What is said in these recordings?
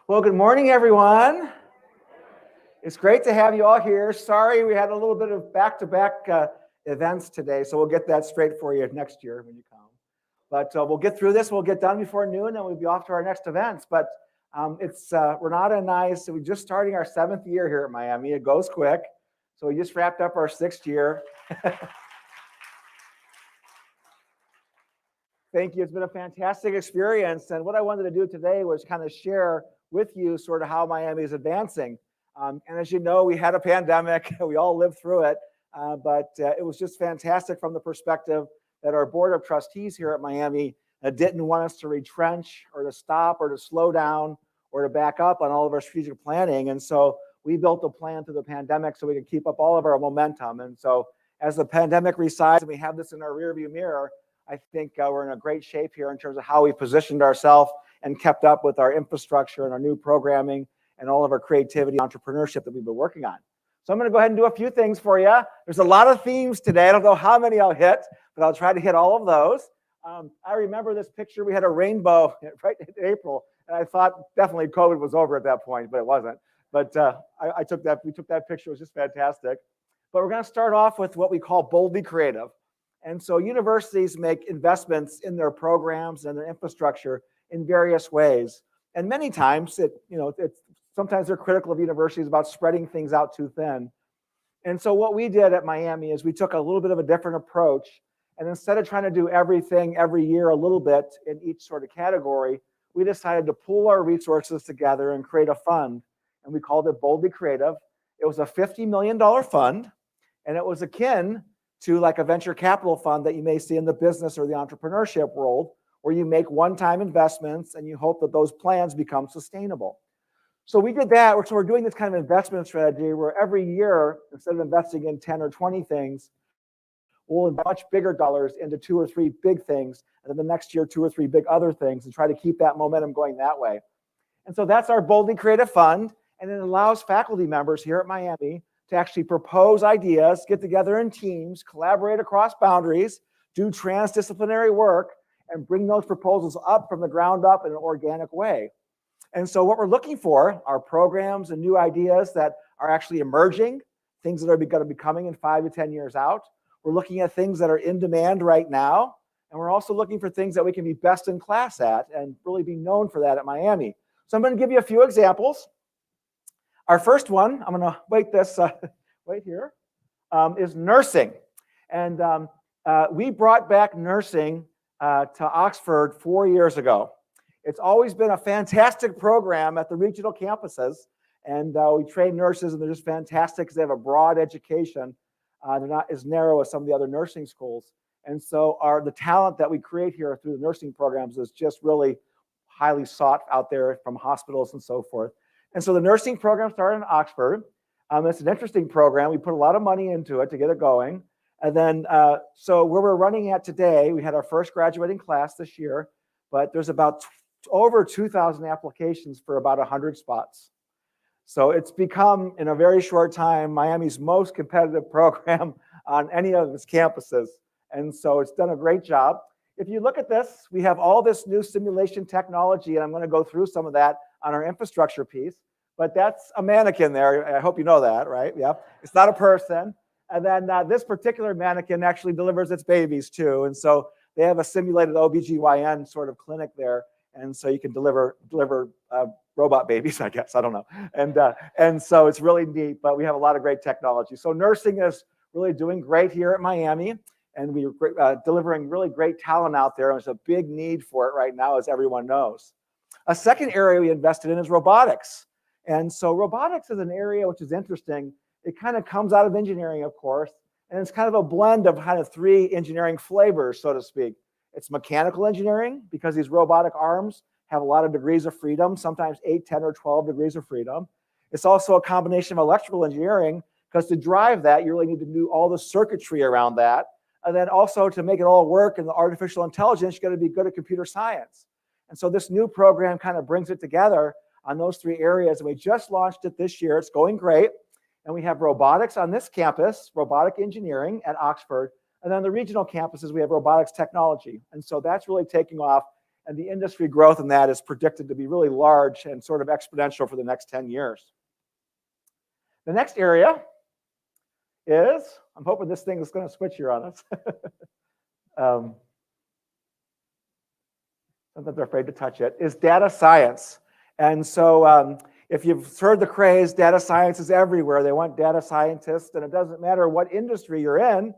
Well, good morning, everyone. It's great to have you all here. Sorry, we had a little bit of back-to-back events today, so we'll get that straight for you next year when you come. But we'll get through this. We'll get done before noon, and we'll be off to our next events. But it's Renate and I, so we're just starting our 7th year here at Miami. It goes quick. So we just wrapped up our 6th year. Thank you. It's been a fantastic experience. And what I wanted to do today was kind of share with you sort of how Miami is advancing. And as you know, we had a pandemic. We all lived through it. But it was just fantastic from the perspective that our board of trustees here at Miami didn't want us to retrench or to stop or to slow down or to back up on all of our strategic planning. And so we built a plan through the pandemic so we could keep up all of our momentum. And so as the pandemic resides and we have this in our rearview mirror, I think we're in a great shape here in terms of how we positioned ourselves and kept up with our infrastructure and our new programming and all of our creativity, entrepreneurship that we've been working on. So I'm going to go ahead and do a few things for you. There's a lot of themes today. I don't know how many I'll hit, but I'll try to hit all of those. I remember this picture. We had a rainbow right in April, and I thought definitely COVID was over at that point, but it wasn't. But we took that picture. It was just fantastic. But we're going to start off with what we call boldly creative. And so universities make investments in their programs and their infrastructure in various ways. And many times, sometimes they're critical of universities about spreading things out too thin. And so what we did at Miami is we took a little bit of a different approach. And instead of trying to do everything every year a little bit in each sort of category, we decided to pool our resources together and create a fund. And we called it Boldly Creative. It was a $50 million fund, and it was akin to like a venture capital fund that you may see in the business or the entrepreneurship world, where you make one-time investments and you hope that those plans become sustainable. So we did that. So we're doing this kind of investment strategy where every year, instead of investing in 10 or 20 things, we'll invest much bigger dollars into 2 or 3 big things, and then the next year, 2 or 3 big other things, and try to keep that momentum going that way. And so that's our Boldly Creative Fund, and it allows faculty members here at Miami to actually propose ideas, get together in teams, collaborate across boundaries, do transdisciplinary work, and bring those proposals up from the ground up in an organic way. And so what we're looking for are programs and new ideas that are actually emerging, things that are going to be coming in 5 to 10 years out. We're looking at things that are in demand right now, and we're also looking for things that we can be best in class at and really be known for that at Miami. So I'm going to give you a few examples. Our first one, I'm going to wait here, is nursing. And we brought back nursing to Oxford 4 years ago. It's always been a fantastic program at the regional campuses. And we train nurses, and they're just fantastic because they have a broad education. They're not as narrow as some of the other nursing schools. And so the talent that we create here through the nursing programs is just really highly sought out there from hospitals and so forth. And so the nursing program started in Oxford. It's an interesting program. We put a lot of money into it to get it going. And then, so where we're running at today, we had our first graduating class this year, but there's about over 2,000 applications for about 100 spots. So it's become, in a very short time, Miami's most competitive program on any of its campuses. And so it's done a great job. If you look at this, we have all this new simulation technology, and I'm going to go through some of that on our infrastructure piece. But that's a mannequin there. I hope you know that, right? Yep. It's not a person. And then this particular mannequin actually delivers its babies too. And so they have a simulated OBGYN sort of clinic there. And so you can deliver robot babies, I guess. I don't know. And so it's really neat, but we have a lot of great technology. So nursing is really doing great here at Miami. And we're delivering really great talent out there. And there's a big need for it right now, as everyone knows. A second area we invested in is robotics. And so robotics is an area which is interesting. It kind of comes out of engineering, of course, and it's kind of a blend of kind of 3 engineering flavors, so to speak. It's mechanical engineering, because these robotic arms have a lot of degrees of freedom, sometimes 8, 10, or 12 degrees of freedom. It's also a combination of electrical engineering, because to drive that, you really need to do all the circuitry around that. And then also to make it all work in the artificial intelligence, you got to be good at computer science. And so this new program kind of brings it together on those 3 areas. And we just launched it this year. It's going great. And we have robotics on this campus, robotic engineering at Oxford. And then on the regional campuses, we have robotics technology. And so that's really taking off. And the industry growth in that is predicted to be really large and sort of exponential for the next 10 years. The next area is, I'm hoping this thing is going to switch here on us. Sometimes they're afraid to touch it, is data science. And so if you've heard the craze, data science is everywhere. They want data scientists, and it doesn't matter what industry you're in,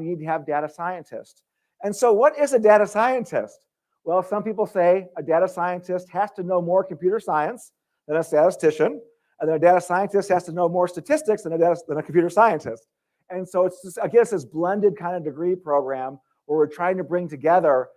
you'd have data scientists. And so what is a data scientist? Well, some people say a data scientist has to know more computer science than a statistician, and then a data scientist has to know more statistics than a computer scientist. And so it's just, I guess, this blended kind of degree program where we're trying to bring together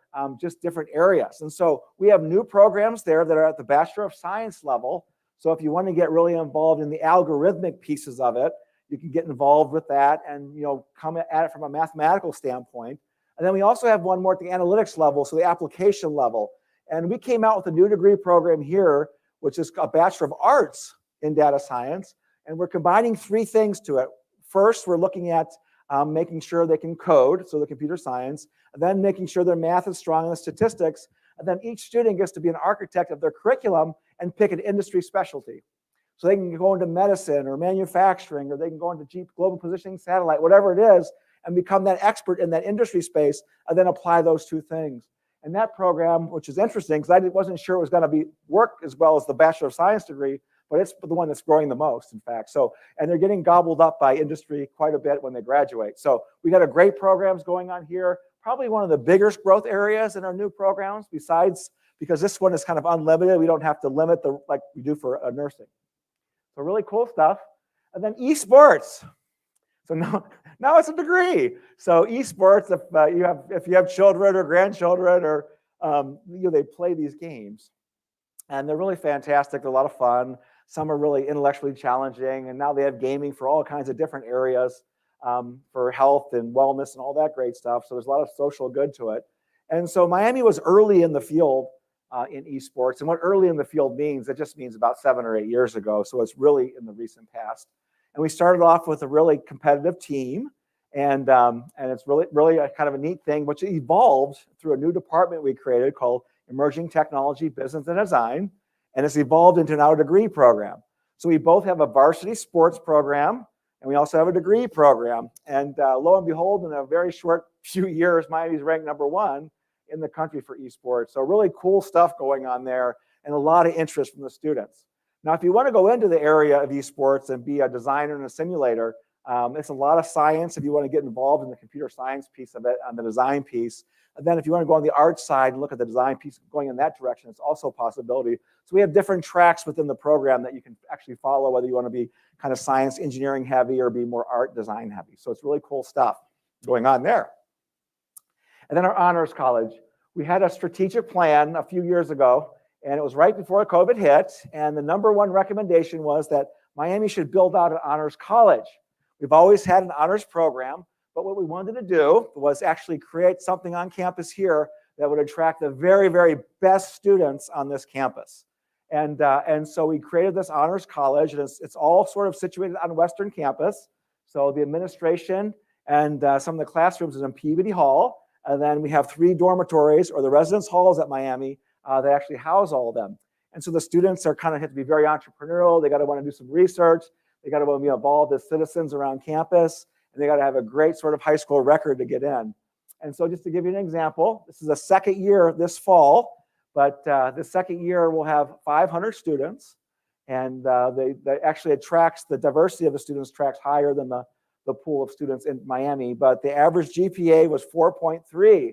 just different areas. And so we have new programs there that are at the Bachelor of Science level. So if you want to get really involved in the algorithmic pieces of it, you can get involved with that and come at it from a mathematical standpoint. And then we also have one more at the analytics level, so the application level. And we came out with a new degree program here, which is a Bachelor of Arts in Data Science. And we're combining three things to it. First, we're looking at making sure they can code, so the computer science, and then making sure their math is strong in the statistics. And then each student gets to be an architect of their curriculum and pick an industry specialty. So they can go into medicine or manufacturing, or they can go into global positioning satellite, whatever it is, and become that expert in that industry space, and then apply those two things. And that program, which is interesting, because I wasn't sure it was going to work as well as the Bachelor of Science degree, but it's the one that's growing the most, in fact. So, and they're getting gobbled up by industry quite a bit when they graduate. So we got a great programs going on here. Probably one of the biggest growth areas in our new programs, besides, because this one is kind of unlimited. We don't have to limit like we do for nursing. So really cool stuff. And then esports. So now it's a degree. So esports, if you have children or grandchildren, or they play these games, and they're really fantastic. They're a lot of fun. Some are really intellectually challenging, and now they have gaming for all kinds of different areas for health and wellness and all that great stuff. So there's a lot of social good to it. And so Miami was early in the field in esports. And what early in the field means, it just means about 7 or 8 years ago. So it's really in the recent past. And we started off with a really competitive team. And it's really a kind of a neat thing, which evolved through a new department we created called Emerging Technology, Business, and Design. And it's evolved into now a degree program. So we both have a varsity sports program, and we also have a degree program. And lo and behold, in a very short few years, Miami's ranked #1 in the country for esports. So really cool stuff going on there, and a lot of interest from the students. Now, if you want to go into the area of esports and be a designer and a simulator, it's a lot of science if you want to get involved in the computer science piece of it, on the design piece. And then if you want to go on the art side and look at the design piece going in that direction, it's also a possibility. So we have different tracks within the program that you can actually follow, whether you want to be kind of science engineering heavy or be more art design heavy. So it's really cool stuff going on there. And then our honors college. We had a strategic plan a few years ago, and it was right before COVID hit. And the #1 recommendation was that Miami should build out an honors college. We've always had an honors program, but what we wanted to do was actually create something on campus here that would attract the very, very best students on this campus. And so we created this honors college, and it's all sort of situated on Western campus. So the administration and some of the classrooms is in Peabody Hall. And then we have 3 dormitories, or the residence halls at Miami, that actually house all of them. And so the students are kind of have to be very entrepreneurial. They got to want to do some research. They got to want to be involved as citizens around campus. And they got to have a great sort of high school record to get in. And so just to give you an example, this is a second year this fall, but the second year we'll have 500 students. And they actually attracts, the diversity of the students tracks higher than the pool of students in Miami, but the average GPA was 4.3.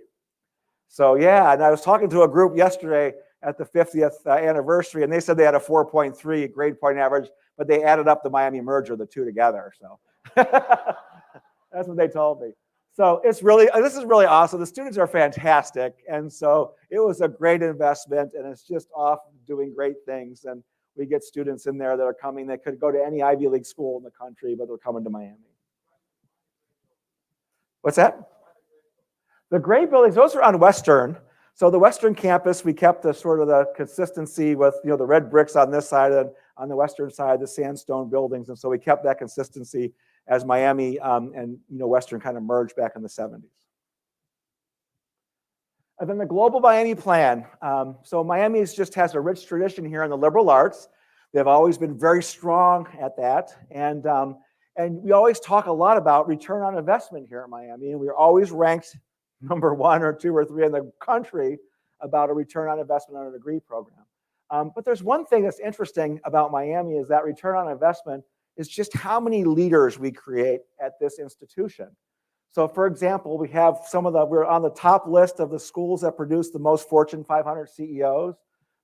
So yeah, and I was talking to a group yesterday at the 50th anniversary, and they said they had a 4.3 grade point average, but they added up the Miami merger, the two together. So that's what they told me. So this is really awesome. The students are fantastic, and so it was a great investment, and it's just off doing great things. And we get students in there that are coming. They could go to any Ivy League school in the country, but they're coming to Miami. What's that? The gray buildings, those are on Western. So the Western campus, we kept the sort of the consistency with the red bricks on this side, and on the Western side, the sandstone buildings. And so we kept that consistency as Miami and Western kind of merged back in the 70s. And then the Global Miami Plan. So Miami just has a rich tradition here in the liberal arts. They've always been very strong at that. And we always talk a lot about return on investment here in Miami. And we're always ranked number 1 or 2 or 3 in the country about a return on investment on a degree program. But there's one thing that's interesting about Miami is that return on investment is just how many leaders we create at this institution. So for example, we have we're on the top list of the schools that produce the most Fortune 500 CEOs.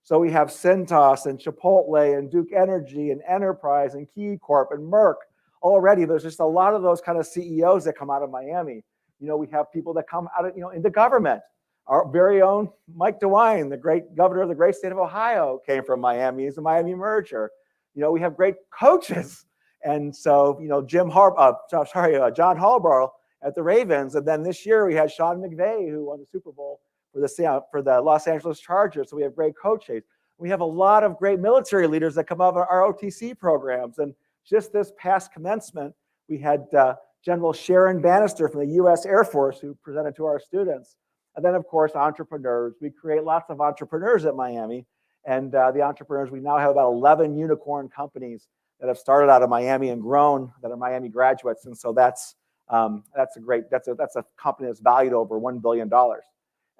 So we have Cintas and Chipotle and Duke Energy and Enterprise and Key Corp and Merck. Already, there's just a lot of those kind of CEOs that come out of Miami. We have people that come out of, into government. Our very own Mike DeWine, the great governor of the great state of Ohio, came from Miami. He's a Miami merger. We have great coaches. And so, John Harbaugh at the Ravens. And then this year we had Sean McVey, who won the Super Bowl for the Los Angeles Chargers. So we have great coaches. We have a lot of great military leaders that come out of our OTC programs. And just this past commencement, we had General Sharon Bannister from the U.S. Air Force who presented to our students. And then, of course, entrepreneurs. We create lots of entrepreneurs at Miami. And the entrepreneurs, we now have about 11 unicorn companies that have started out of Miami and grown that are Miami graduates. And so that's a company that's valued over $1 billion.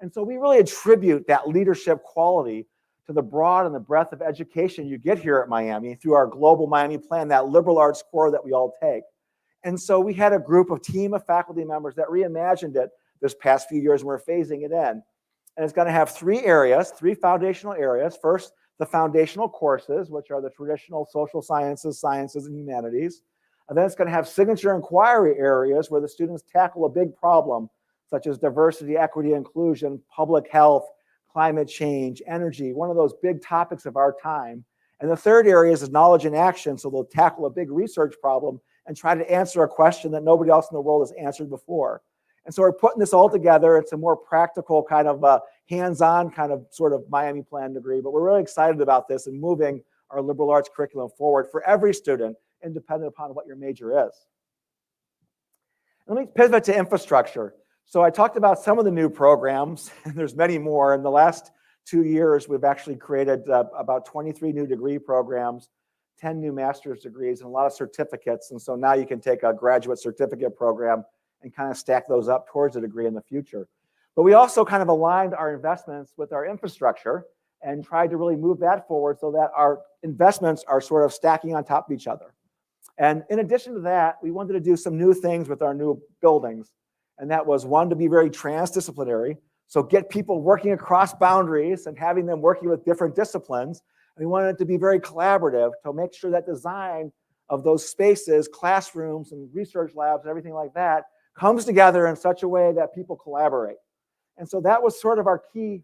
And so we really attribute that leadership quality to the broad and the breadth of education you get here at Miami through our Global Miami Plan, that liberal arts core that we all take. And so we had a group of team of faculty members that reimagined it this past few years, and we're phasing it in. And it's going to have 3 foundational areas. First, the foundational courses, which are the traditional social sciences, and humanities. And then it's going to have signature inquiry areas where the students tackle a big problem, such as diversity, equity, inclusion, public health, climate change, energy, one of those big topics of our time. And the third area is knowledge and action. So they'll tackle a big research problem and try to answer a question that nobody else in the world has answered before. And so we're putting this all together. It's a more practical kind of hands-on kind of sort of Miami Plan degree, but we're really excited about this and moving our liberal arts curriculum forward for every student, independent upon what your major is. Let me pivot to infrastructure. So I talked about some of the new programs, and there's many more. In the last 2 years, we've actually created about 23 new degree programs, 10 new master's degrees, and a lot of certificates. And so now you can take a graduate certificate program and kind of stack those up towards a degree in the future. But we also kind of aligned our investments with our infrastructure and tried to really move that forward so that our investments are sort of stacking on top of each other. And in addition to that, we wanted to do some new things with our new buildings. And that was, one, to be very transdisciplinary. So get people working across boundaries and having them working with different disciplines. And we wanted it to be very collaborative to make sure that design of those spaces, classrooms and research labs and everything like that comes together in such a way that people collaborate. And so that was sort of our key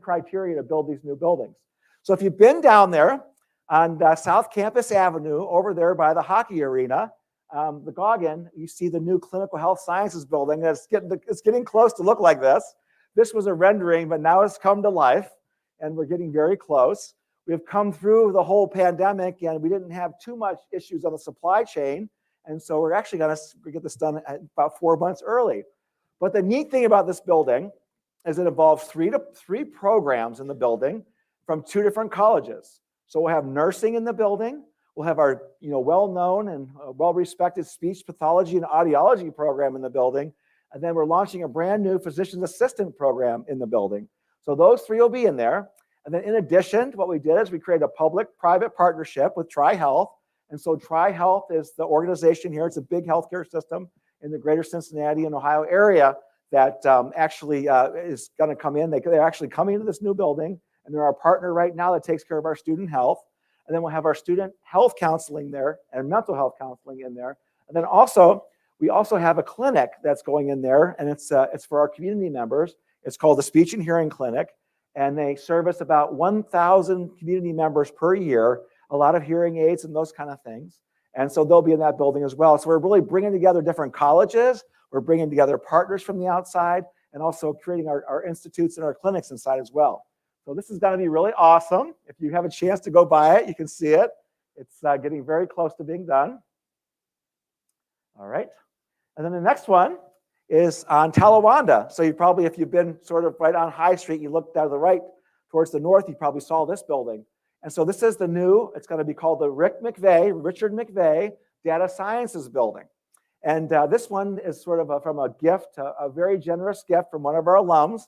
criteria to build these new buildings. So if you've been down there on South Campus Avenue, over there by the hockey arena, the Goggin, you see the new Clinical Health Sciences building. It's getting close to look like this. This was a rendering, but now it's come to life, and we're getting very close. We've come through the whole pandemic, and we didn't have too much issues on the supply chain, and so we're actually going to get this done about 4 months early. But the neat thing about this building is it involves three programs in the building from 2 different colleges. So we'll have nursing in the building. We'll have our well-known and well-respected speech pathology and audiology program in the building. And then we're launching a brand new physician's assistant program in the building. So those 3 will be in there. And then in addition, what we did is we created a public-private partnership with TriHealth. And so TriHealth is the organization here. It's a big healthcare system in the greater Cincinnati and Ohio area that actually is going to come in. They're actually coming into this new building, and they're our partner right now that takes care of our student health. And then we'll have our student health counseling there and mental health counseling in there. And then we also have a clinic that's going in there, and it's for our community members. It's called the Speech and Hearing Clinic, and they service about 1,000 community members per year, a lot of hearing aids and those kind of things. And so they'll be in that building as well. So we're really bringing together different colleges. We're bringing together partners from the outside and also creating our institutes and our clinics inside as well. So this is going to be really awesome. If you have a chance to go by it, you can see it. It's getting very close to being done. All right. And then the next one is on Talawanda. So you probably, if you've been sort of right on High Street, you look down to the right towards the north, you probably saw this building. And so this is the new, it's going to be called the Richard McVey Data Sciences Building. And this one is sort of from a gift, a very generous gift from one of our alums,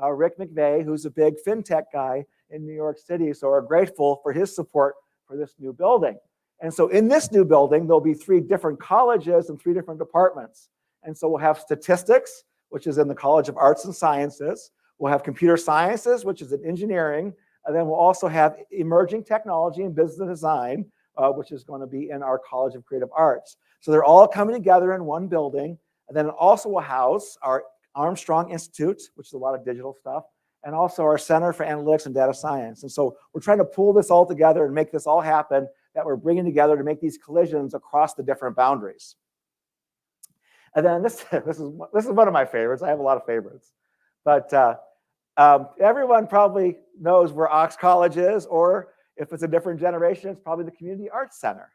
Rick McVey, who's a big fintech guy in New York City. So we're grateful for his support for this new building. And so in this new building, there'll be 3 different colleges and 3 different departments. And so we'll have statistics, which is in the College of Arts and Sciences. We'll have computer sciences, which is in engineering. And then we'll also have emerging technology and business design, which is going to be in our College of Creative Arts. So they're all coming together in one building. And then it also will house our Armstrong Institute, which is a lot of digital stuff, and also our Center for Analytics and Data Science. And so we're trying to pull this all together and make this all happen, that we're bringing together to make these collisions across the different boundaries. And then this is one of my favorites. I have a lot of favorites. But everyone probably knows where Ox College is, or if it's a different generation, it's probably the Community Arts Center.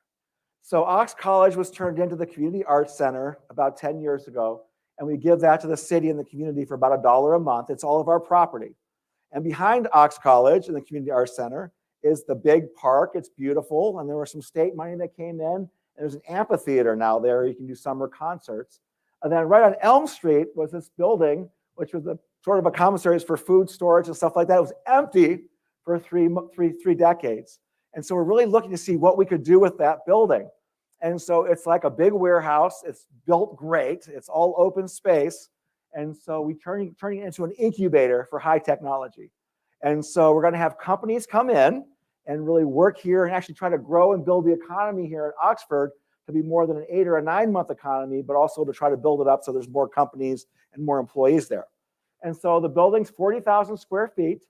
So Ox College was turned into the Community Arts Center about 10 years ago, and we give that to the city and the community for about $1 a month. It's all of our property. And behind Ox College and the Community Arts Center is the big park. It's beautiful, and there was some state money that came in. And there's an amphitheater now there. You can do summer concerts. And then right on Elm Street was this building, which was a sort of a commissary for food storage and stuff like that. It was empty for three decades. And so we're really looking to see what we could do with that building. And so it's like a big warehouse. It's built great. It's all open space. And so we're turning it into an incubator for high technology. And so we're going to have companies come in and really work here and actually try to grow and build the economy here at Oxford to be more than an 8 or a 9 month economy, but also to try to build it up so there's more companies and more employees there. And so the building's 40,000 square feet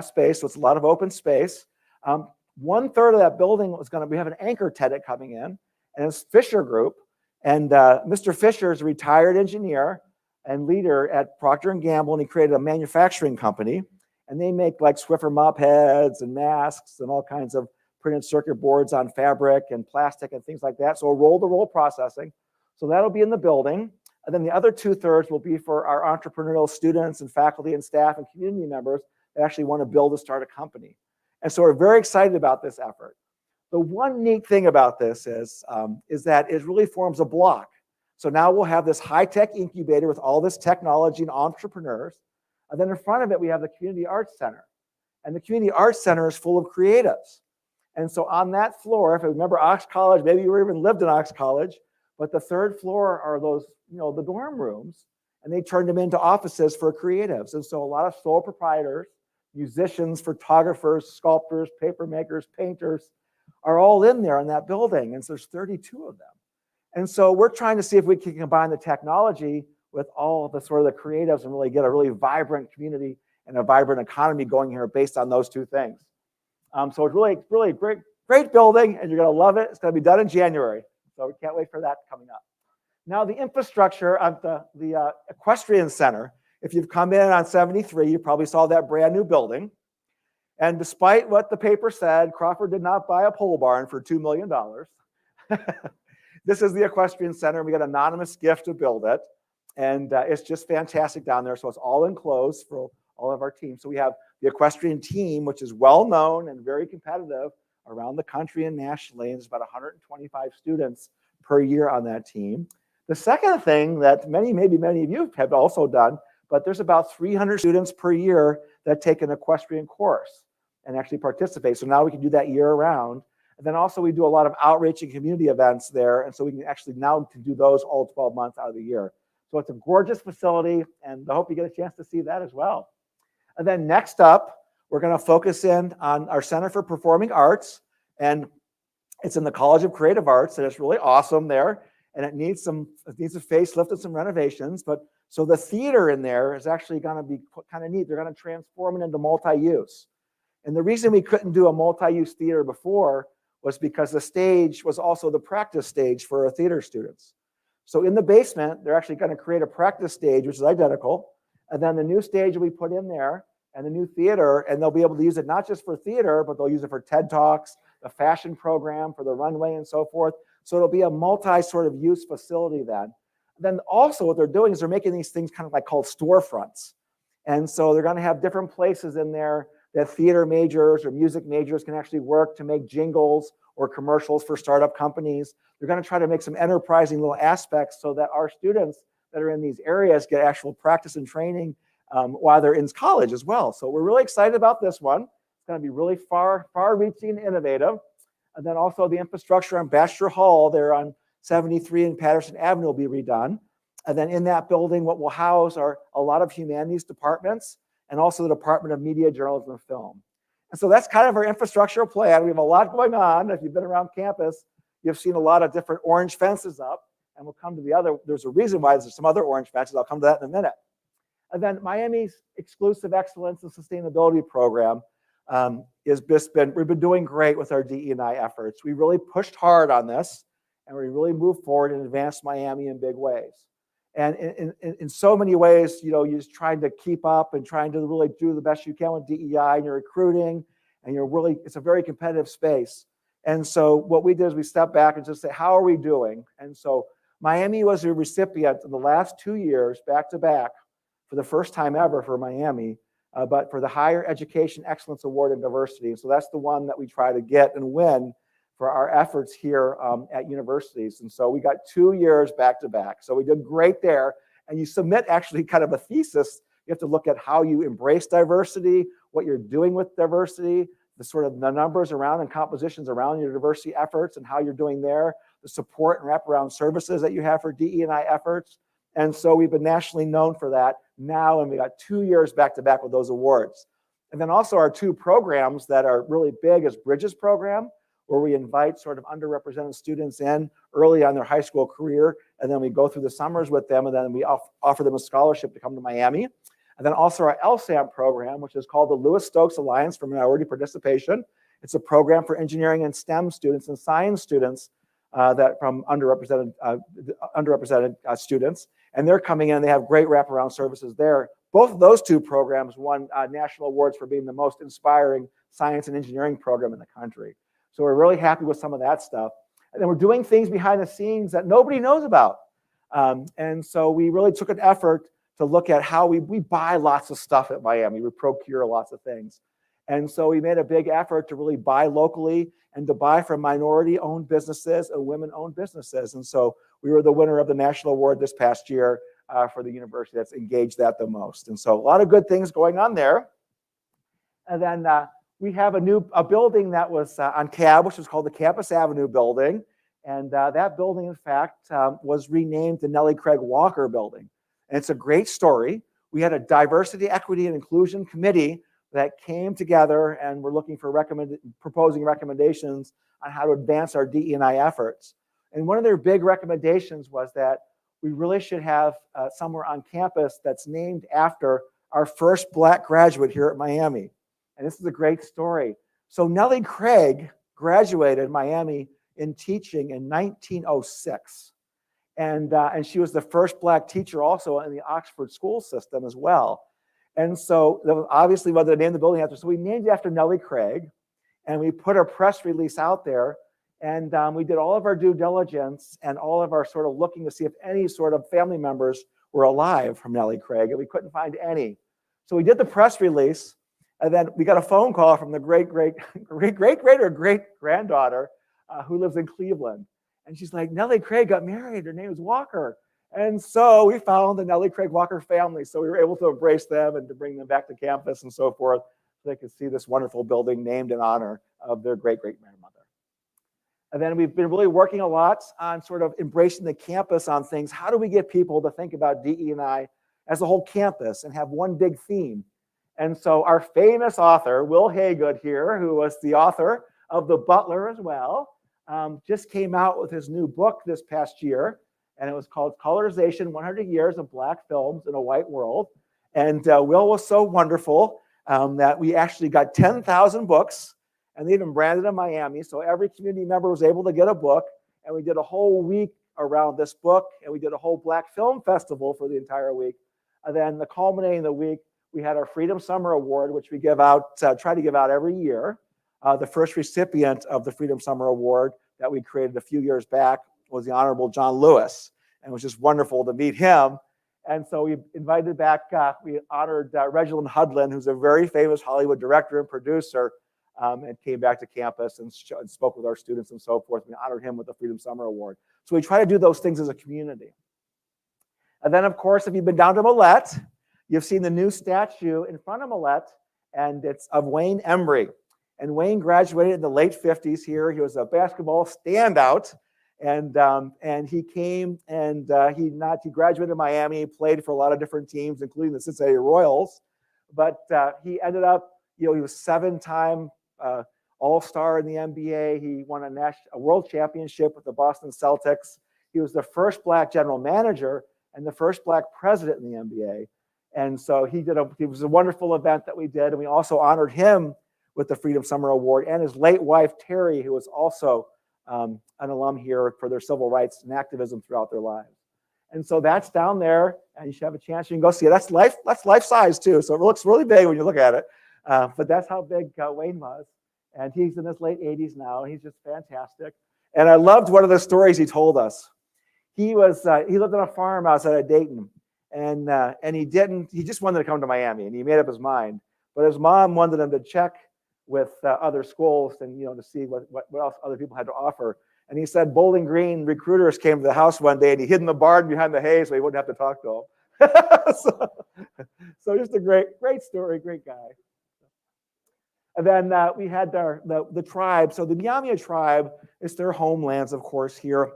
space, so it's a lot of open space. 1/3 of that building was going to, we have an anchor tenant coming in, and it's Fisher Group. And Mr. Fisher is a retired engineer and leader at Procter & Gamble, and he created a manufacturing company. And they make like Swiffer mop heads and masks and all kinds of printed circuit boards on fabric and plastic and things like that. So roll-to-roll processing. So that'll be in the building. And then the other 2/3 will be for our entrepreneurial students and faculty and staff and community members that actually want to build and start a company. And so we're very excited about this effort. The one neat thing about this is that it really forms a block. So now we'll have this high-tech incubator with all this technology and entrepreneurs. And then in front of it, we have the Community Arts Center. And the Community Arts Center is full of creatives. And so on that floor, if you remember Ox College, maybe you even lived in Ox College, but the 3rd floor are those, the dorm rooms, and they turned them into offices for creatives. And so a lot of sole proprietors, musicians, photographers, sculptors, paper makers, painters are all in there in that building. And so there's 32 of them. And so we're trying to see if we can combine the technology with all the sort of the creatives and really get a really vibrant community and a vibrant economy going here based on those 2 things. So it's really great building, and you're going to love it. It's going to be done in January. So we can't wait for that coming up. Now the infrastructure of the Equestrian Center, if you've come in on 73, you probably saw that brand new building. And despite what the paper said, Crawford did not buy a pole barn for $2 million. This is the Equestrian Center. We got an anonymous gift to build it. And it's just fantastic down there. So it's all enclosed for all of our teams. So we have the equestrian team, which is well-known and very competitive around the country and nationally. And there's about 125 students per year on that team. The second thing that maybe many of you have also done, but there's about 300 students per year that take an equestrian course and actually participate. So now we can do that year round. And then also we do a lot of outreach and community events there. And so we can actually now do those all 12 months out of the year. So it's a gorgeous facility, and I hope you get a chance to see that as well. And then next up, we're going to focus in on our Center for Performing Arts, and it's in the College of Creative Arts, and it's really awesome there, and it needs a facelift and some renovations. But so the theater in there is actually going to be kind of neat. They're going to transform it into multi-use. And the reason we couldn't do a multi-use theater before was because the stage was also the practice stage for our theater students. So in the basement, they're actually going to create a practice stage, which is identical. And then the new stage will be put in there and the new theater, and they'll be able to use it not just for theater, but they'll use it for TED Talks, the fashion program, for the runway and so forth. So it'll be a multi sort of use facility then. Then also what they're doing is they're making these things kind of like called storefronts. And so they're going to have different places in there that theater majors or music majors can actually work to make jingles or commercials for startup companies. They're going to try to make some enterprising little aspects so that our students that are in these areas get actual practice and training while they're in college as well. So we're really excited about this one. It's going to be really far-reaching and innovative. And then also the infrastructure on Baxter Hall there on 73 and Patterson Avenue will be redone. And then in that building, what we'll house are a lot of humanities departments and also the Department of Media, Journalism, and Film. And so that's kind of our infrastructural plan. We have a lot going on. If you've been around campus, you've seen a lot of different orange fences up. And we'll come to the other, there's a reason why there's some other orange fences. I'll come to that in a minute. And then Miami's Exclusive Excellence and Sustainability Program we've been doing great with our DE&I efforts. We really pushed hard on this, and we really moved forward and advanced Miami in big ways. And in so many ways, you're just trying to keep up and trying to really do the best you can with DEI and your recruiting, and it's a very competitive space. And so what we did is we stepped back and just say, how are we doing? And so Miami was a recipient in the last 2 years, back to back, for the first time ever for Miami, but for the Higher Education Excellence Award in Diversity. So that's the one that we try to get and win for our efforts here at universities. And so we got 2 years back to back. So we did great there. And you submit actually kind of a thesis. You have to look at how you embrace diversity, what you're doing with diversity, the sort of the numbers around and compositions around your diversity efforts and how you're doing there, the support and wraparound services that you have for DE&I efforts. And so we've been nationally known for that now, and we got 2 years back to back with those awards. And then also our 2 programs that are really big is Bridges program, where we invite sort of underrepresented students in early on their high school career, and then we go through the summers with them, and then we offer them a scholarship to come to Miami. And then also our LSAM program, which is called the Lewis Stokes Alliance for Minority Participation. It's a program for engineering and STEM students and science students that from underrepresented students. And they're coming in, they have great wraparound services there. Both of those 2 programs won national awards for being the most inspiring science and engineering program in the country. So we're really happy with some of that stuff. And then we're doing things behind the scenes that nobody knows about. And so we really took an effort to look at how we buy lots of stuff at Miami. We procure lots of things. And so we made a big effort to really buy locally and to buy from minority-owned businesses and women-owned businesses. And so we were the winner of the national award this past year for the university that's engaged that the most. And so a lot of good things going on there. And then we have a building that was on CAB, which was called the Campus Avenue building. And that building, in fact, was renamed the Nellie Craig Walker building. And it's a great story. We had a diversity, equity, and inclusion committee that came together and we're looking for proposing recommendations on how to advance our DE&I efforts. And one of their big recommendations was that we really should have somewhere on campus that's named after our first Black graduate here at Miami. And this is a great story. So Nellie Craig graduated Miami in teaching in 1906. And she was the first Black teacher also in the Oxford school system as well. And so that was obviously what they named the building after. So we named it after Nellie Craig, and we put a press release out there, and we did all of our due diligence and all of our sort of looking to see if any sort of family members were alive from Nellie Craig, and we couldn't find any. So we did the press release, and then we got a phone call from the great granddaughter who lives in Cleveland. And she's like, Nellie Craig got married. Her name is Walker. And so we found the Nellie Craig Walker family. So we were able to embrace them and to bring them back to campus and so forth, so they could see this wonderful building named in honor of their great-great-grandmother. And then we've been really working a lot on sort of embracing the campus on things. How do we get people to think about DE&I as a whole campus and have one big theme? And so our famous author, Will Haygood here, who was the author of The Butler as well, just came out with his new book this past year. And it was called Colorization, 100 Years of Black Films in a White World. And Will was so wonderful that we actually got 10,000 books, and they even branded in Miami. So every community member was able to get a book. And we did a whole week around this book, and we did a whole Black Film Festival for the entire week. And then the culminating of the week, we had our Freedom Summer Award, which we give out, try to give out every year. The first recipient of the Freedom Summer Award that we created a few years back was the Honorable John Lewis. and it was just wonderful to meet him. And so we invited back, we honored Reginald Hudlin, who's a very famous Hollywood director and producer, and came back to campus and spoke with our students and so forth. We honored him with the Freedom Summer Award. So we try to do those things as a community. And then, of course, if you've been down to Millette, you've seen the new statue in front of Millette, and it's of Wayne Embry. And Wayne graduated in the late 50s here. He was a basketball standout, and he came and he graduated in Miami. He played for a lot of different teams, including the Cincinnati Royals. But he ended up, he was 7-time All-Star in the NBA. He won a world championship with the Boston Celtics. He was the first Black general manager and the first Black president in the NBA. And so it was a wonderful event that we did. And we also honored him with the Freedom Summer Award, and his late wife, Terry, who was also an alum here for their civil rights and activism throughout their lives. And so that's down there, and you should have a chance. You can go see it. That's life size too. So it looks really big when you look at it. But that's how big Wayne was. And he's in his late 80s now. And he's just fantastic. And I loved one of the stories he told us. He lived on a farm outside of Dayton. And he just wanted to come to Miami, and he made up his mind. But his mom wanted him to check with other schools and, to see what else other people had to offer. And he said Bowling Green recruiters came to the house one day, and he hid in the barn behind the hay so he wouldn't have to talk to them. so just a great story, great guy. And then we had the tribe. So the Myaamia tribe is their homelands, of course, here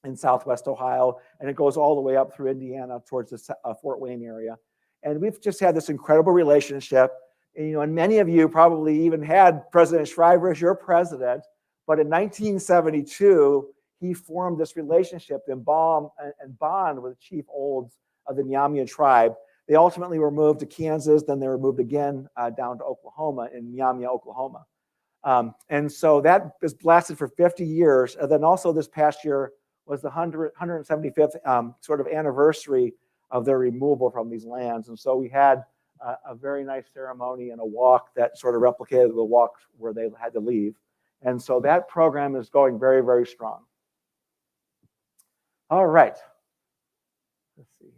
in Southwest Ohio, and it goes all the way up through Indiana towards the Fort Wayne area. And we've just had this incredible relationship. And many of you probably even had President Shriver as your president, but in 1972, he formed this relationship and bond with Chief Olds of the Myaamia tribe. They ultimately were moved to Kansas, then they were moved again down to Oklahoma, in Myaamia, Oklahoma. And so that was lasted for 50 years. And then also this past year was the 175th sort of anniversary of their removal from these lands. And so we had a very nice ceremony and a walk that sort of replicated the walk where they had to leave. And so that program is going very, very strong. All right. Let's see here.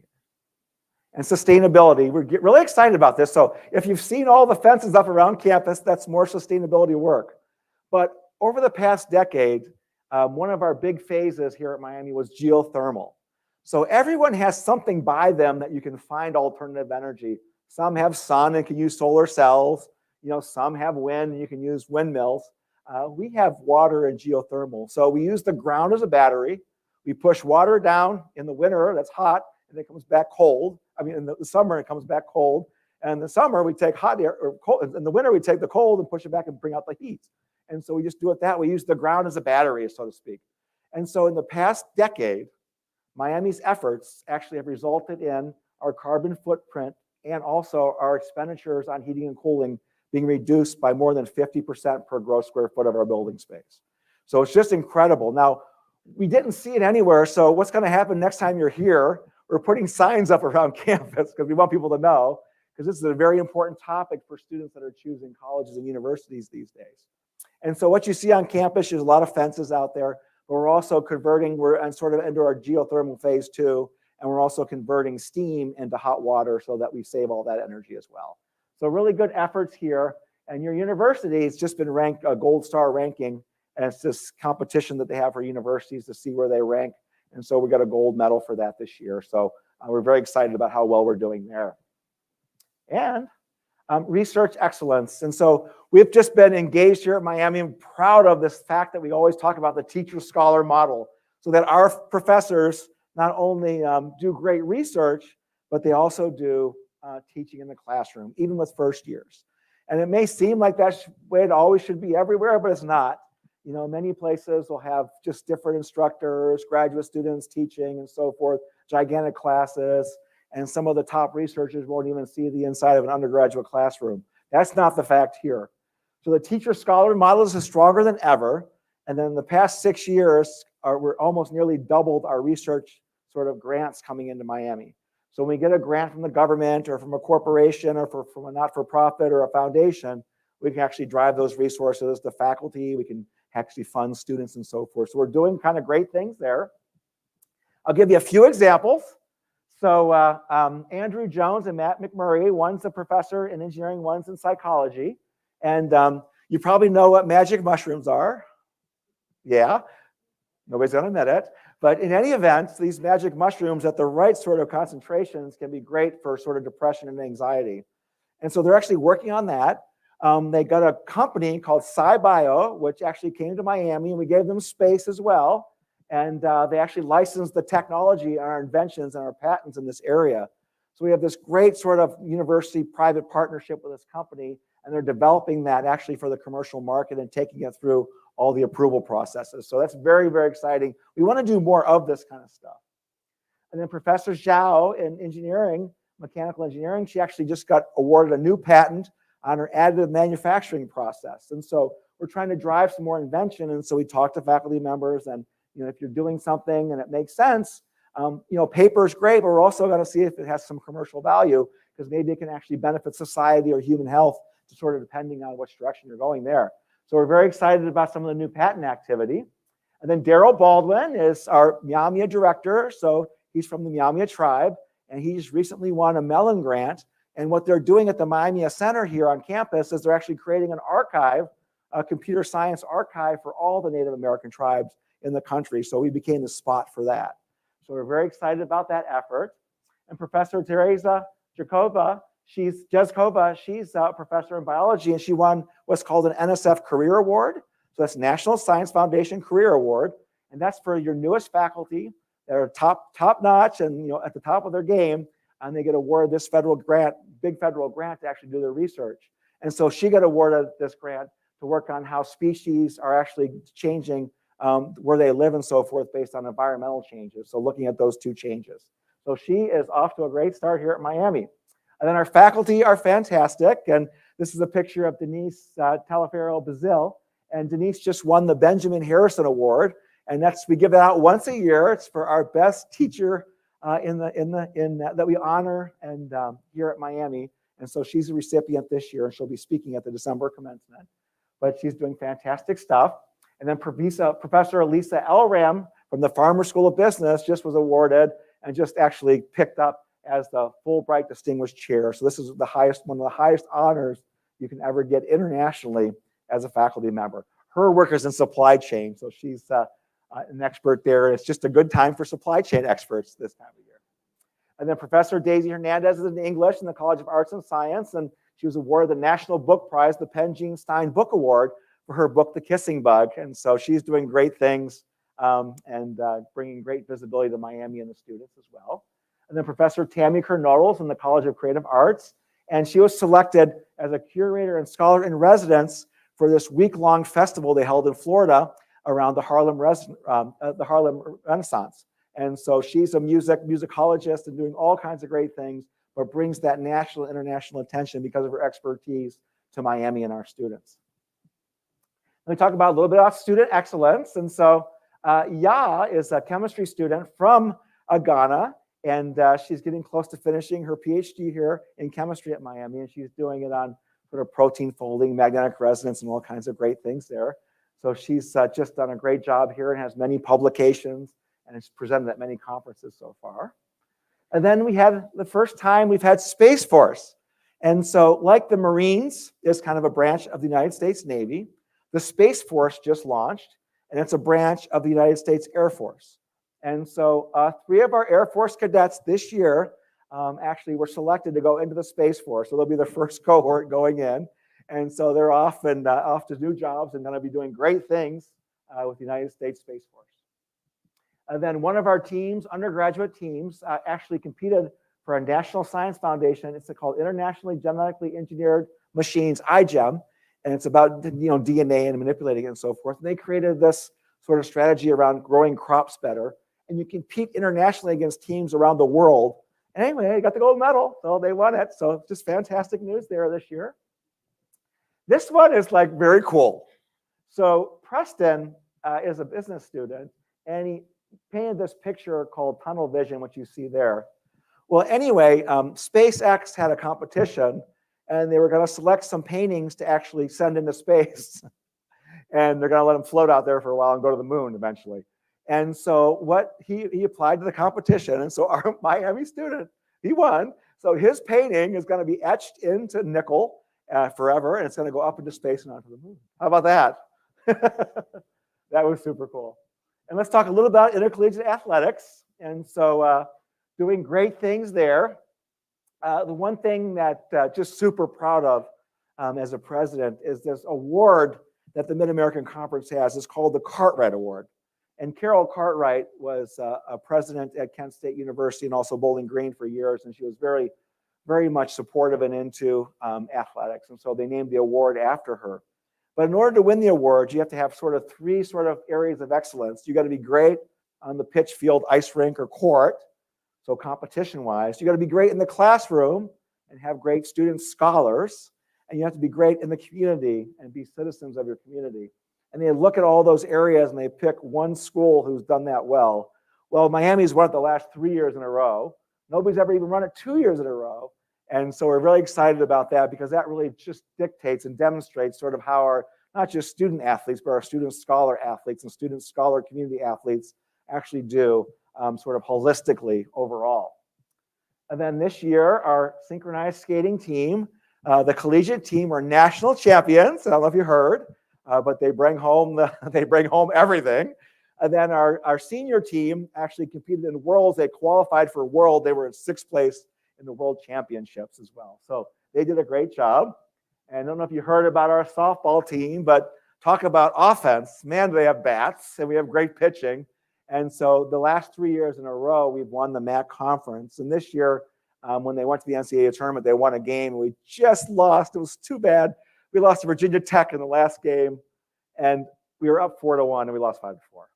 And sustainability. We're really excited about this. So if you've seen all the fences up around campus, that's more sustainability work. But over the past decade, one of our big phases here at Miami was geothermal. So everyone has something by them that you can find alternative energy. Some have sun and can use solar cells. Some have wind and you can use windmills. We have water and geothermal. So we use the ground as a battery. We push water down in the winter, that's hot, and it comes back cold. In the summer, it comes back cold. And in the summer, we take hot air, or cold. In the winter, we take the cold and push it back and bring out the heat. And so we just do it that way. We use the ground as a battery, so to speak. And so in the past decade, Miami's efforts actually have resulted in our carbon footprint and also our expenditures on heating and cooling being reduced by more than 50% per gross square foot of our building space. So it's just incredible. Now, we didn't see it anywhere, so what's going to happen next time you're here? We're putting signs up around campus because we want people to know, because this is a very important topic for students that are choosing colleges and universities these days. And so what you see on campus, there's a lot of fences out there, but we're also converting, we're sort of into our geothermal phase 2, and we're also converting steam into hot water so that we save all that energy as well. So really good efforts here. And your university has just been ranked a gold star ranking, and it's this competition that they have for universities to see where they rank. And so we got a gold medal for that this year. So we're very excited about how well we're doing there. And research excellence. And so we've just been engaged here at Miami and proud of this fact that we always talk about the teacher-scholar model, so that our professors not only do great research, but they also do teaching in the classroom, even with first years. And it may seem like that's the way it always should be everywhere, but it's not. Many places will have just different instructors, graduate students teaching and so forth, gigantic classes, and some of the top researchers won't even see the inside of an undergraduate classroom. That's not the fact here. So the teacher-scholar model is stronger than ever. And then in the past 6 years, we're almost nearly doubled our research sort of grants coming into Miami. So when we get a grant from the government or from a corporation or from a not-for-profit or a foundation, we can actually drive those resources to faculty. We can actually fund students and so forth. So we're doing kind of great things there. I'll give you a few examples. So Andrew Jones and Matt McMurray, one's a professor in engineering, one's in psychology. And you probably know what magic mushrooms are. Yeah, nobody's gonna admit it. But in any event, these magic mushrooms at the right sort of concentrations can be great for sort of depression and anxiety. And so they're actually working on that. They got a company called SciBio, which actually came to Miami, and we gave them space as well. And they actually licensed the technology and our inventions and our patents in this area. So we have this great sort of university-private partnership with this company, and they're developing that actually for the commercial market and taking it through all the approval processes. So that's very, very exciting. We want to do more of this kind of stuff. And then Professor Zhao in engineering, mechanical engineering, she actually just got awarded a new patent on her additive manufacturing process. And so we're trying to drive some more invention. And so we talked to faculty members, and if you're doing something and it makes sense, paper is great, but we're also going to see if it has some commercial value, because maybe it can actually benefit society or human health, to sort of depending on which direction you're going there. So we're very excited about some of the new patent activity. And then Daryl Baldwin is our Miami director. So he's from the Miami tribe, and he just recently won a Mellon grant. And what they're doing at the Miami Center here on campus is they're actually creating an archive, a computer science archive for all the Native American tribes in the country. So we became the spot for that. So we're very excited about that effort. And Professor Teresa Jezkova, she's a professor in biology, and she won what's called an NSF Career Award. So that's National Science Foundation Career Award. And that's for your newest faculty that are top notch and at the top of their game. And they get awarded this federal grant, big federal grant, to actually do their research. And so she got awarded this grant to work on how species are actually changing where they live and so forth based on environmental changes. So looking at those two changes. So she is off to a great start here at Miami. And then our faculty are fantastic. And this is a picture of Denise Talaferro-Bazil. And Denise just won the Benjamin Harrison Award. And we give it out once a year. It's for our best teacher that we honor and here at Miami. And so she's a recipient this year, and she'll be speaking at the December commencement. But she's doing fantastic stuff. And then Professor Elisa Elram from the Farmer School of Business just was awarded and just actually picked up as the Fulbright Distinguished Chair. So this is one of the highest honors you can ever get internationally as a faculty member. Her work is in supply chain, so she's an expert there. It's just a good time for supply chain experts this time of year. And then Professor Daisy Hernandez is in English in the College of Arts and Science, and she was awarded the National Book Prize, the Penn Jean Stein Book Award, for her book, The Kissing Bug. And so she's doing great things and bringing great visibility to Miami and the students as well. And then Professor Tammy Kernodles in the College of Creative Arts, and she was selected as a curator and scholar in residence for this week-long festival they held in Florida around the Harlem Renaissance. And so she's a musicologist and doing all kinds of great things, but brings that national, international attention because of her expertise to Miami and our students. Let me talk about a little bit about student excellence. And so Ya is a chemistry student from Ghana, and she's getting close to finishing her PhD here in chemistry at Miami, and she's doing it on sort of protein folding, magnetic resonance, and all kinds of great things there. So she's just done a great job here and has many publications and has presented at many conferences so far. And then we had the first time we've had Space Force. And so like the Marines is kind of a branch of the United States Navy, the Space Force just launched, and it's a branch of the United States Air Force. And so 3 of our Air Force cadets this year actually were selected to go into the Space Force. So they'll be the first cohort going in. And so they're off to new jobs and going to be doing great things with the United States Space Force. And then one of our teams, undergraduate teams, actually competed for a National Science Foundation. It's called Internationally Genetically Engineered Machines, iGEM. And it's about DNA and manipulating it and so forth. And they created this sort of strategy around growing crops better. And you compete internationally against teams around the world. And anyway, they got the gold medal, so they won it. So just fantastic news there this year. This one is like very cool. So Preston is a business student, and he painted this picture called tunnel vision, which you see there. Well, anyway, SpaceX had a competition, and they were going to select some paintings to actually send into space. And they're going to let them float out there for a while and go to the moon eventually. And so what he applied to the competition. And so our Miami student, he won. So his painting is going to be etched into nickel forever, and it's going to go up into space and onto the moon. How about that? That was super cool. And let's talk a little about intercollegiate athletics. And so doing great things there. The one thing that just super proud of as a president is this award that the Mid-American Conference has. It's called the Cartwright Award. And Carol Cartwright was a president at Kent State University and also Bowling Green for years. And she was very, very much supportive and into athletics. And so they named the award after her. But in order to win the award, you have to have three areas of excellence. You got to be great on the pitch, field, ice rink, or court. So competition-wise, you got to be great in the classroom and have great student scholars. And you have to be great in the community and be citizens of your community. And they look at all those areas and they pick one school who's done that well. Well, Miami's won it the last 3 years in a row. Nobody's ever even run it 2 years in a row. And so we're really excited about that because that really just dictates and demonstrates how our, not just student athletes, but our student scholar athletes and student scholar community athletes actually do holistically overall. And then this year, our synchronized skating team, the collegiate team, were national champions. I don't know if you heard. But they bring home everything. And then our senior team actually competed in Worlds. They qualified for World. They were in 6th place in the World Championships as well. So they did a great job. And I don't know if you heard about our softball team, but talk about offense. Man, do they have bats, and we have great pitching. And so the last 3 years in a row, we've won the MAC conference. And this year, when they went to the NCAA tournament, they won a game. We just lost. It was too bad. We lost to Virginia Tech in the last game, and we were up 4-1, and we lost 5-4. So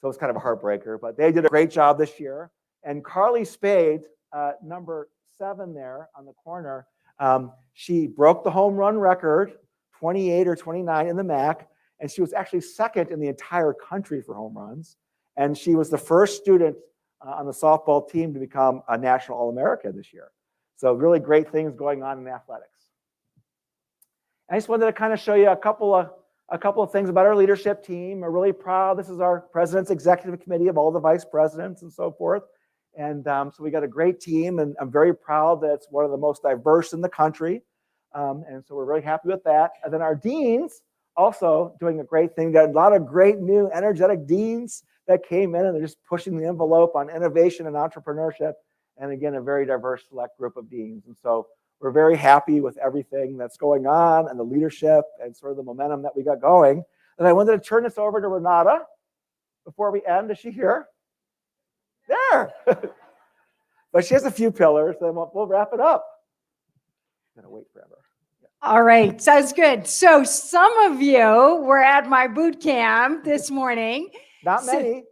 it was kind of a heartbreaker, but they did a great job this year. And Carly Spade, number 7 there on the corner, she broke the home run record, 28 or 29 in the MAC, and she was actually 2nd in the entire country for home runs. And she was the first student on the softball team to become a National All-America this year. So really great things going on in athletics. I just wanted to kind of show you a couple of things about our leadership team. We're really proud. This is our president's executive committee of all the vice presidents and so forth. And so we got a great team, and I'm very proud that it's one of the most diverse in the country. And so we're really happy with that. And then our deans also doing a great thing. We got a lot of great new energetic deans that came in, and they're just pushing the envelope on innovation and entrepreneurship. And again, a very diverse select group of deans. And so we're very happy with everything that's going on and the leadership and the momentum that we got going. And I wanted to turn this over to Renate before we end. Is she here? There. But she has a few pillars, and we'll wrap it up. I'm going to wait forever. All right, sounds good. So some of you were at my boot camp this morning. Not many.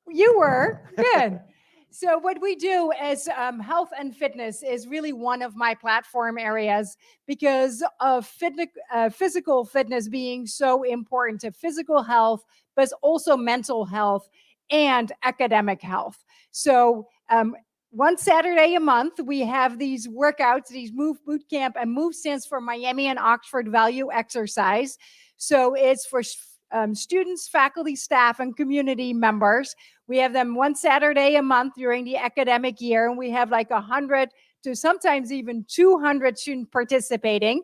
You were. Good. So what we do as health and fitness is really one of my platform areas because of physical fitness being so important to physical health, but also mental health and academic health. So one Saturday a month, we have these workouts, these MOVE Boot Camp, and MOVE stands for Miami and Oxford Value Exercise. So it's for students, faculty, staff, and community members. We have them one Saturday a month during the academic year, and we have like 100 to sometimes even 200 students participating.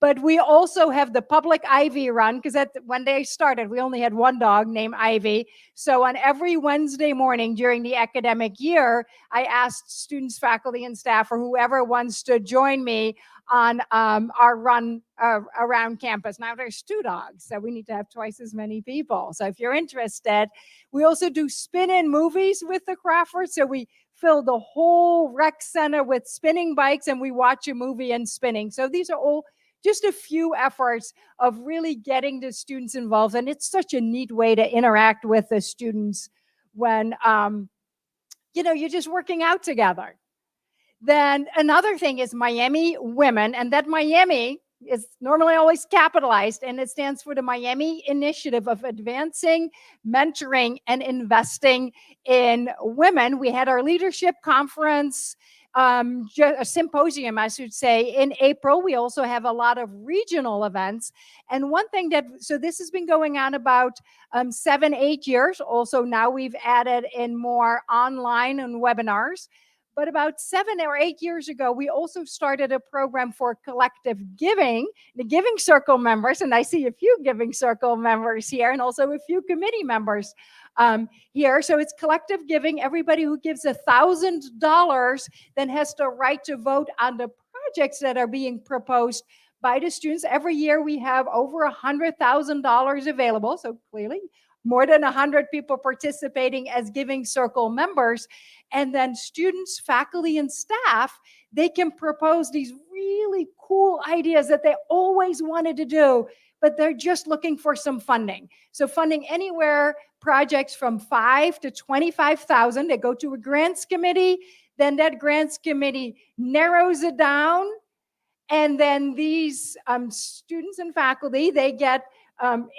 But we also have the public Ivy run, because when they started, we only had one dog named Ivy. So on every Wednesday morning during the academic year, I asked students, faculty, and staff, or whoever wants to join me on our run around campus. Now there's 2 dogs, so we need to have twice as many people. So if you're interested, we also do spin-in movies with the Crawfords. So we fill the whole rec center with spinning bikes, and we watch a movie and spinning. So these are all just a few efforts of really getting the students involved. And it's such a neat way to interact with the students when, you're just working out together. Then another thing is Miami Women, and that Miami is normally always capitalized, and it stands for the Miami Initiative of Advancing, Mentoring, and Investing in Women. We had our leadership conference a symposium, I should say, in April. We also have a lot of regional events. And one thing so this has been going on about 7-8 years. Also, now we've added in more online and webinars. But about 7 or 8 years ago, we also started a program for collective giving, the Giving Circle members, and I see a few Giving Circle members here, and also a few committee members here. So it's collective giving. Everybody who gives $1,000 then has the right to vote on the projects that are being proposed by the students. Every year we have over $100,000 available. So clearly more than 100 people participating as Giving Circle members. And then students, faculty, and staff, they can propose these really cool ideas that they always wanted to do, but they're just looking for some funding. So funding anywhere, projects from $5,000 to $25,000, they go to a grants committee, then that grants committee narrows it down, and then these students and faculty, they get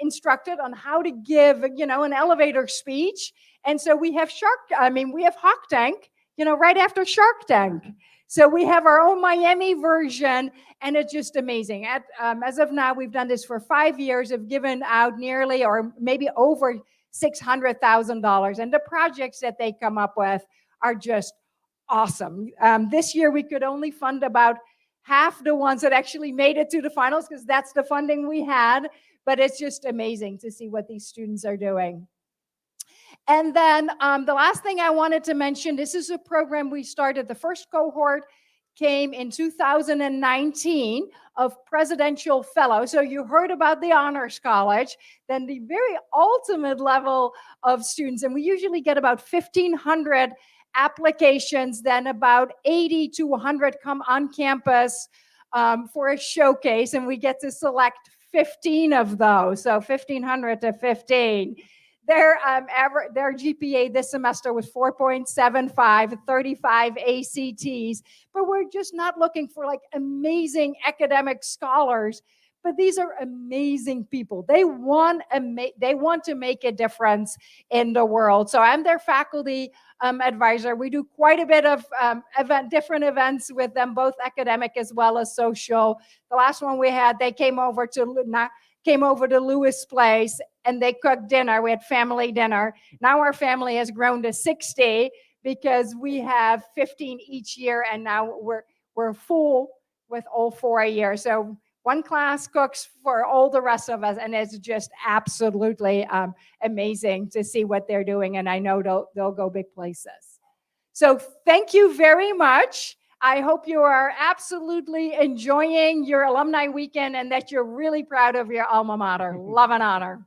instructed on how to give, an elevator speech. And so we have Hawk Tank, right after Shark Tank. So we have our own Miami version, and it's just amazing. As of now, we've done this for 5 years, have given out nearly or maybe over $600,000. And the projects that they come up with are just awesome. This year, we could only fund about half the ones that actually made it to the finals because that's the funding we had. But it's just amazing to see what these students are doing. And then the last thing I wanted to mention, this is a program we started. The first cohort came in 2019 of Presidential Fellows. So you heard about the Honors College, then the very ultimate level of students. And we usually get about 1,500 applications, then about 80 to 100 come on campus for a showcase, and we get to select 15 of those, so 1,500 to 15. Their GPA this semester was 4.75, 35 ACTs, but we're just not looking for like amazing academic scholars, but these are amazing people. They want to make a difference in the world. So I'm their faculty advisor. We do quite a bit of different events with them, both academic as well as social. The last one we had, they came over to Lewis Place and they cooked dinner. We had family dinner. Now our family has grown to 60 because we have 15 each year, and now we're full with all 4 a year. So one class cooks for all the rest of us, and it's just absolutely amazing to see what they're doing, and I know they'll go big places. So thank you very much. I hope you are absolutely enjoying your Alumni Weekend and that you're really proud of your alma mater. Love and honor.